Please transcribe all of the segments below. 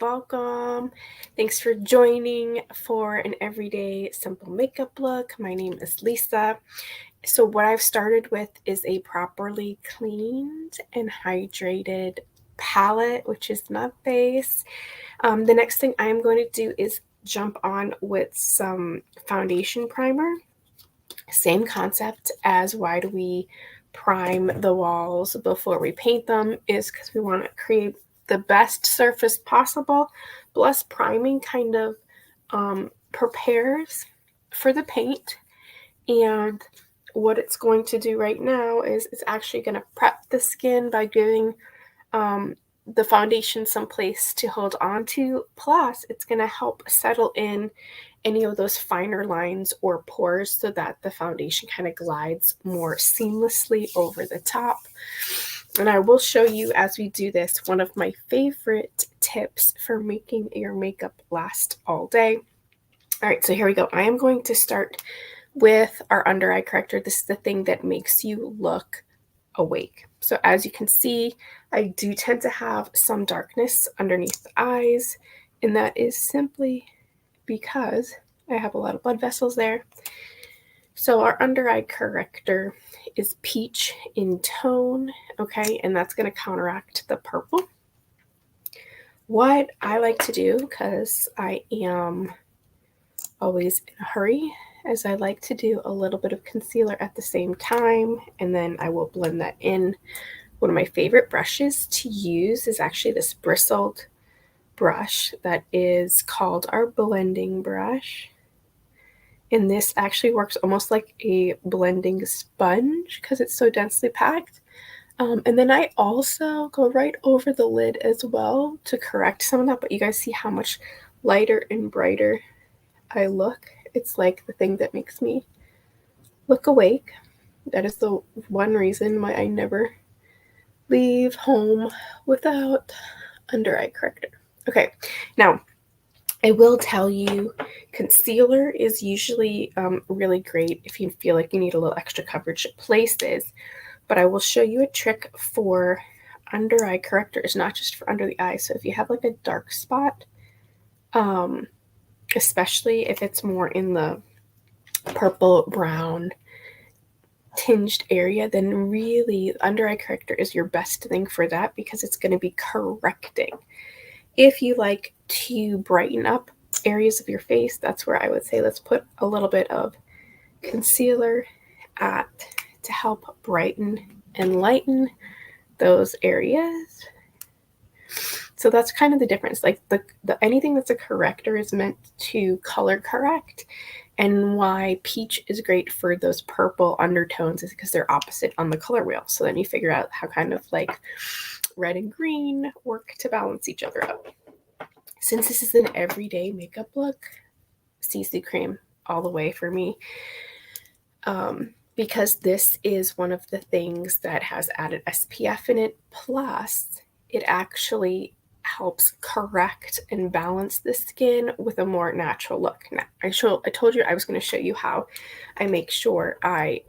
welcome. Thanks for joining for an everyday simple makeup look. My name is Lisa. So what I've started with is a properly cleaned and hydrated palette, which is my base. The next thing I'm going to do is jump on with some foundation primer. Same concept as why do we prime the walls before we paint them is because we want to create the best surface possible. Plus, priming kind of prepares for the paint. And what it's going to do right now is it's actually going to prep the skin by giving the foundation some place to hold on to. Plus, it's going to help settle in any of those finer lines or pores so that the foundation kind of glides more seamlessly over the top. And I will show you as we do this one of my favorite tips for making your makeup last all day. All right, so here we go. I am going to start with our under eye corrector. This is the thing that makes you look awake. So as you can see, I do tend to have some darkness underneath the eyes, and that is simply because I have a lot of blood vessels there. So our under eye corrector is peach in tone, okay, and that's going to counteract the purple. What I like to do, because I am always in a hurry, is I like to do a little bit of concealer at the same time, and then I will blend that in. One of my favorite brushes to use is actually this bristled brush that is called our blending brush. And this actually works almost like a blending sponge because it's so densely packed. And then I also go right over the lid as well to correct some of that, but you guys see how much lighter and brighter I look. It's like the thing that makes me look awake. That is the one reason why I never leave home without under eye corrector. Okay, now I will tell you concealer is usually really great if you feel like you need a little extra coverage at places, but I will show you a trick for under eye corrector. It's not just for under the eye. So if you have like a dark spot, especially if it's more in the purple brown tinged area, then really under eye corrector is your best thing for that because it's going to be correcting. If you like to brighten up areas of your face, that's where I would say let's put a little bit of concealer to help brighten and lighten those areas. So that's kind of the difference. Like the anything that's a corrector is meant to color correct, and why peach is great for those purple undertones is because they're opposite on the color wheel. So then you figure out how kind of like red and green work to balance each other out. Since this is an everyday makeup look, CC cream all the way for me. Because this is one of the things that has added SPF in it. Plus, it actually helps correct and balance the skin with a more natural look. Now, I told you I was going to show you how I make sure I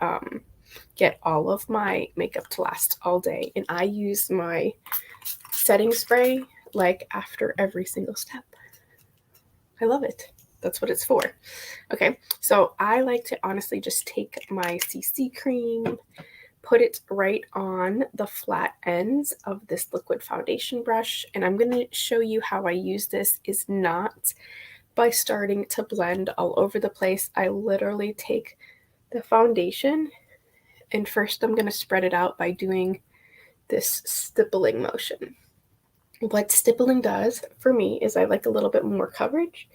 get all of my makeup to last all day. And I use my setting spray like after every single step. I love it. That's what it's for. Okay, so I like to honestly just take my CC cream, put it right on the flat ends of this liquid foundation brush, and I'm going to show you how I use this is not by starting to blend all over the place. I literally take the foundation, and first I'm going to spread it out by doing this stippling motion. What stippling does for me is I like a little bit more coverage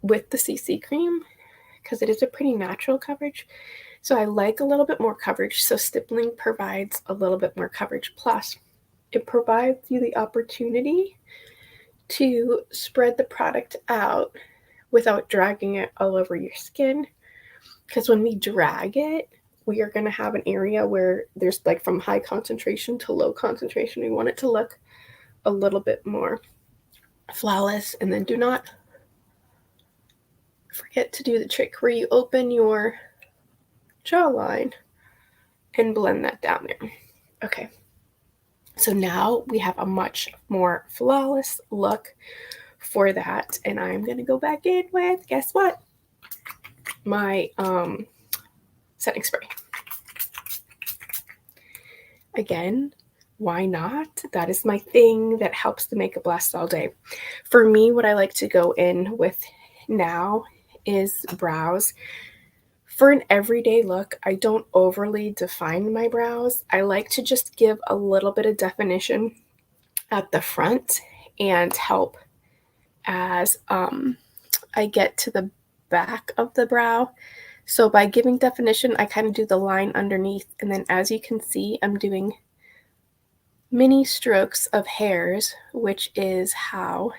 with the CC cream because it is a pretty natural coverage. So I like a little bit more coverage. So stippling provides a little bit more coverage. Plus, it provides you the opportunity to spread the product out without dragging it all over your skin. Because when we drag it, we are going to have an area where there's like from high concentration to low concentration. We want it to look a little bit more flawless. And then do not forget to do the trick where you open your jawline and blend that down there. Okay. So now we have a much more flawless look for that. And I'm going to go back in with, guess what? My setting spray. Again, why not? That is my thing that helps the makeup last all day. For me, what I like to go in with now is brows. For an everyday look, I don't overly define my brows. I like to just give a little bit of definition at the front and help as I get to the back of the brow. So by giving definition, I kind of do the line underneath, and then as you can see, I'm doing mini strokes of hairs, which is how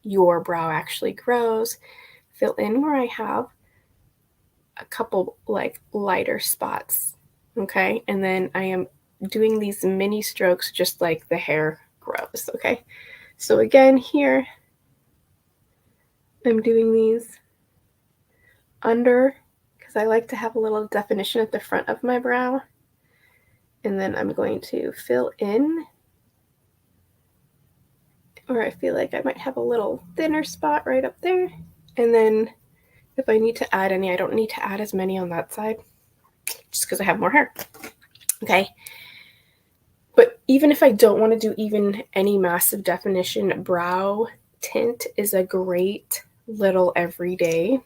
your brow actually grows. Fill in where I have a couple like lighter spots, okay? And then I am doing these mini strokes just like the hair grows, okay? So again, here I'm doing these under because I like to have a little definition at the front of my brow. And then I'm going to fill in where I feel like I might have a little thinner spot right up there. And then if I need to add any, I don't need to add as many on that side just because I have more hair. Okay. But even if I don't want to do even any massive definition, brow tint is a great little everyday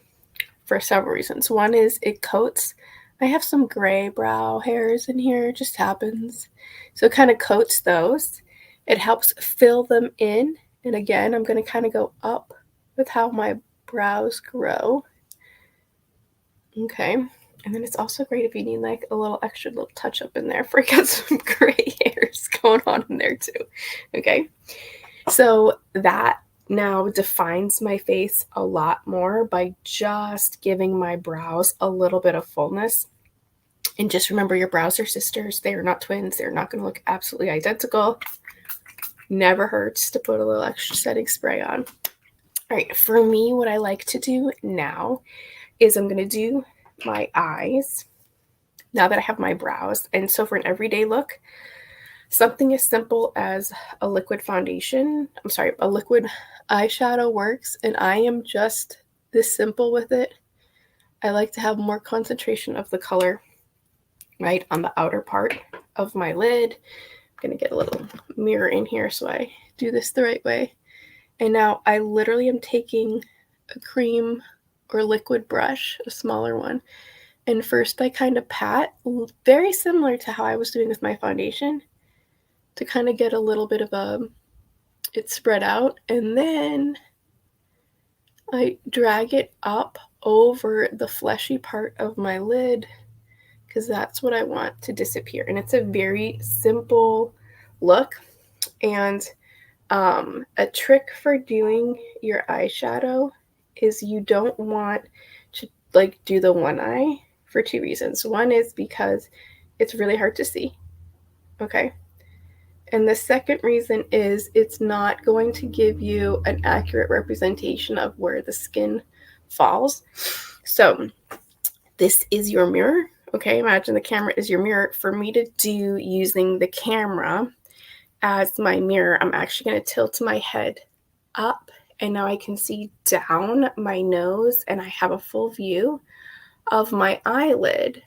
for several reasons. One is it coats. I have some gray brow hairs in here, it just happens. So it kind of coats those. It helps fill them in. And again, I'm going to kind of go up with how my brows grow. Okay. And then it's also great if you need like a little extra little touch up in there for you got some gray hairs going on in there too. Okay. So that now defines my face a lot more by just giving my brows a little bit of fullness. And just remember, your brows are sisters. They are not twins. They're not going to look absolutely identical. Never hurts to put a little extra setting spray on. All right, for me, what I like to do now is I'm going to do my eyes now that I have my brows. And so for an everyday look, something as simple as a liquid eyeshadow works, and I am just this simple with it. I like to have more concentration of the color right on the outer part of my lid. I'm going to get a little mirror in here so I do this the right way. And now I literally am taking a cream or liquid brush, a smaller one, and first I kind of pat, very similar to how I was doing with my foundation, to kind of get a little bit of it spread out, and then I drag it up over the fleshy part of my lid because that's what I want to disappear. And it's a very simple look. And a trick for doing your eyeshadow is you don't want to like do the one eye for two reasons. One is because it's really hard to see. Okay. And the second reason is it's not going to give you an accurate representation of where the skin falls. So this is your mirror. Okay, imagine the camera is your mirror. For me to do using the camera as my mirror, I'm actually going to tilt my head up, and now I can see down my nose, and I have a full view of my eyelid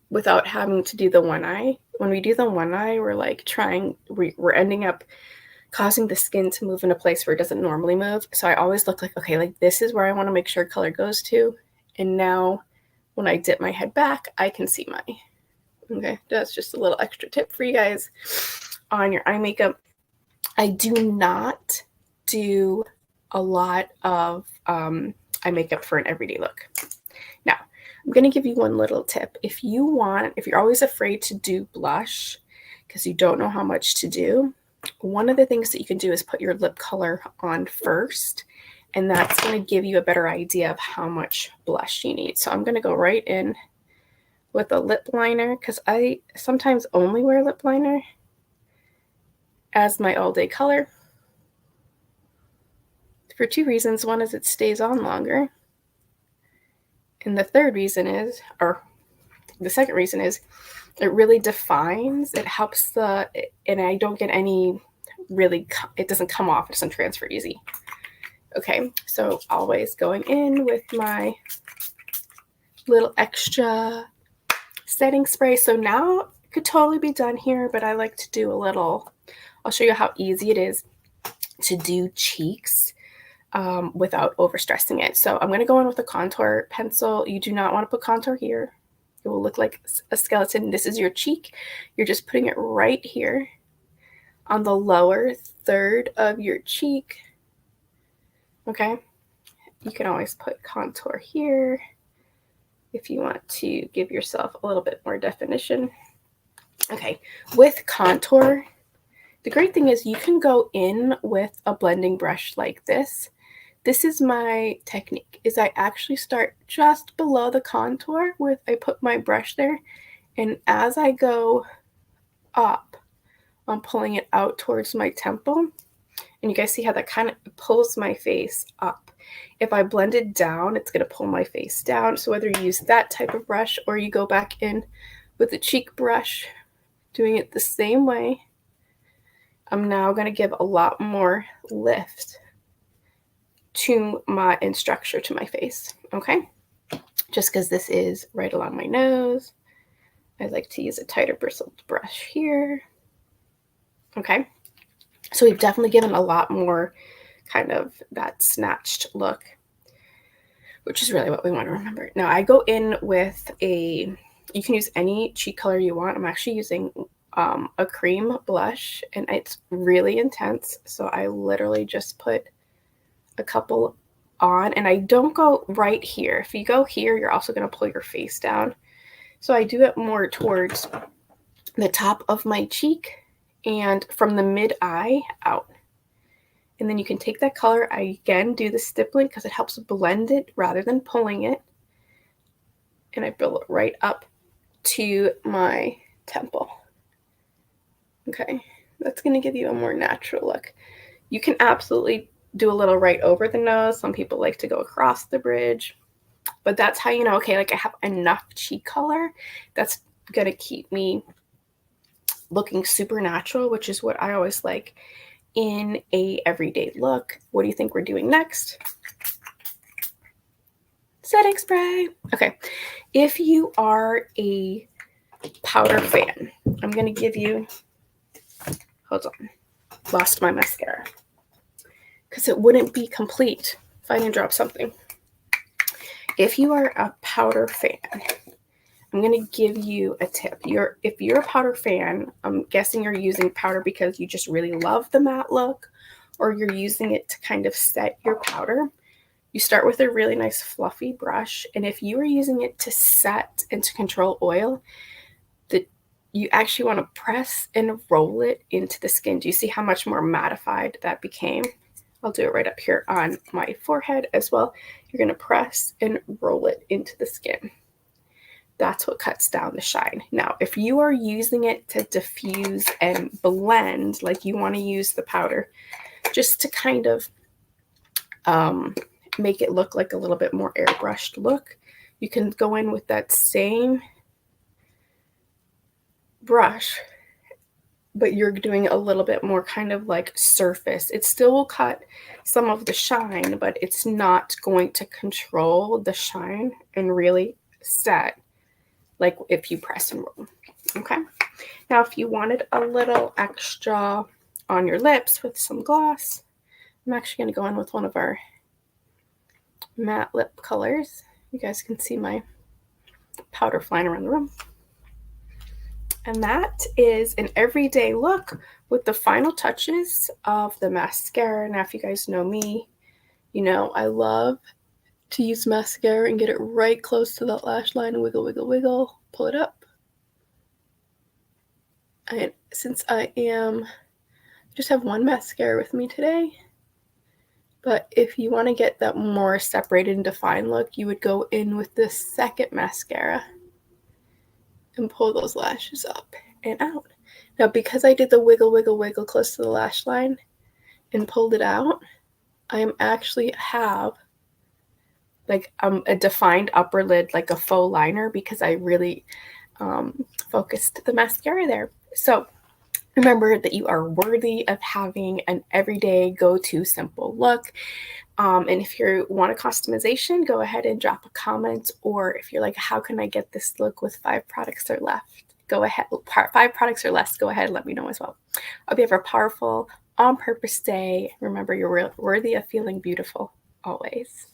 without having to do the one eye. When we do the one eye, we're ending up causing the skin to move in a place where it doesn't normally move. So I always look like, okay, like this is where I want to make sure color goes to. And now when I dip my head back, I can see okay, that's just a little extra tip for you guys on your eye makeup. I do not do a lot of eye makeup for an everyday look. Now, I'm going to give you one little tip. If you're always afraid to do blush because you don't know how much to do, one of the things that you can do is put your lip color on first, and that's going to give you a better idea of how much blush you need. So I'm going to go right in with a lip liner because I sometimes only wear lip liner as my all-day color for two reasons. One is it stays on longer. And the third reason is, or the second reason is it really defines, it helps and I don't get any really, it doesn't come off, it doesn't transfer easy. Okay, so always going in with my little extra setting spray. So now it could totally be done here, but I like to do a little, I'll show you how easy it is to do cheeks without overstressing it. So I'm going to go in with a contour pencil. You do not want to put contour here. It will look like a skeleton. This is your cheek. You're just putting it right here on the lower third of your cheek. Okay. You can always put contour here if you want to give yourself a little bit more definition. Okay. With contour, the great thing is you can go in with a blending brush like this. This is my technique, is I actually start just below the contour I put my brush there, and as I go up, I'm pulling it out towards my temple, and you guys see how that kind of pulls my face up. If I blend it down, it's going to pull my face down. So whether you use that type of brush or you go back in with the cheek brush, doing it the same way, I'm now going to give a lot more lift to my and structure to my face. Okay, just because this is right along my nose, I like to use a tighter bristled brush here. Okay, so we've definitely given a lot more kind of that snatched look, which is really what we want to remember. Now I go in with you can use any cheek color you want. I'm actually using a cream blush, and it's really intense, so I literally just put a couple on, and I don't go right here. If you go here, you're also going to pull your face down. So I do it more towards the top of my cheek and from the mid-eye out. And then you can take that color. I again do the stippling because it helps blend it rather than pulling it. And I build it right up to my temple. Okay, that's going to give you a more natural look. You can absolutely do a little right over the nose. Some people like to go across the bridge, but that's how you know, okay, like I have enough cheek color that's going to keep me looking super natural, which is what I always like in a everyday look. What do you think we're doing next? Setting spray. Okay, if you are a powder fan, I'm going to give you, hold on, lost my mascara, because it wouldn't be complete if I didn't drop something. If you are a powder fan, I'm going to give you a tip. If you're a powder fan, I'm guessing you're using powder because you just really love the matte look, or you're using it to kind of set your powder. You start with a really nice fluffy brush, and if you are using it to set and to control oil, you actually want to press and roll it into the skin. Do you see how much more mattified that became? I'll do it right up here on my forehead as well. You're going to press and roll it into the skin. That's what cuts down the shine. Now, if you are using it to diffuse and blend, like you want to use the powder just to kind of make it look like a little bit more airbrushed look, you can go in with that same brush, but you're doing a little bit more kind of like surface. It still will cut some of the shine, but it's not going to control the shine and really set like if you press and roll. Okay, now if you wanted a little extra on your lips with some gloss, I'm actually going to go in with one of our matte lip colors. You guys can see my powder flying around the room. And that is an everyday look with the final touches of the mascara. Now, if you guys know me, you know I love to use mascara and get it right close to that lash line. Wiggle, wiggle, wiggle. Pull it up. And since I just have one mascara with me today, but if you want to get that more separated and defined look, you would go in with the second mascara and pull those lashes up and out. Now, because I did the wiggle, wiggle, wiggle close to the lash line and pulled it out, I am actually have like a defined upper lid, like a faux liner, because I really focused the mascara there. So remember that you are worthy of having an everyday go-to simple look. And if you want a customization, go ahead and drop a comment. Or if you're like, how can I get this look with 5 products or left? Go ahead, 5 products or less, go ahead and let me know as well. I hope you have a powerful, on purpose day. Remember, you're worthy of feeling beautiful always.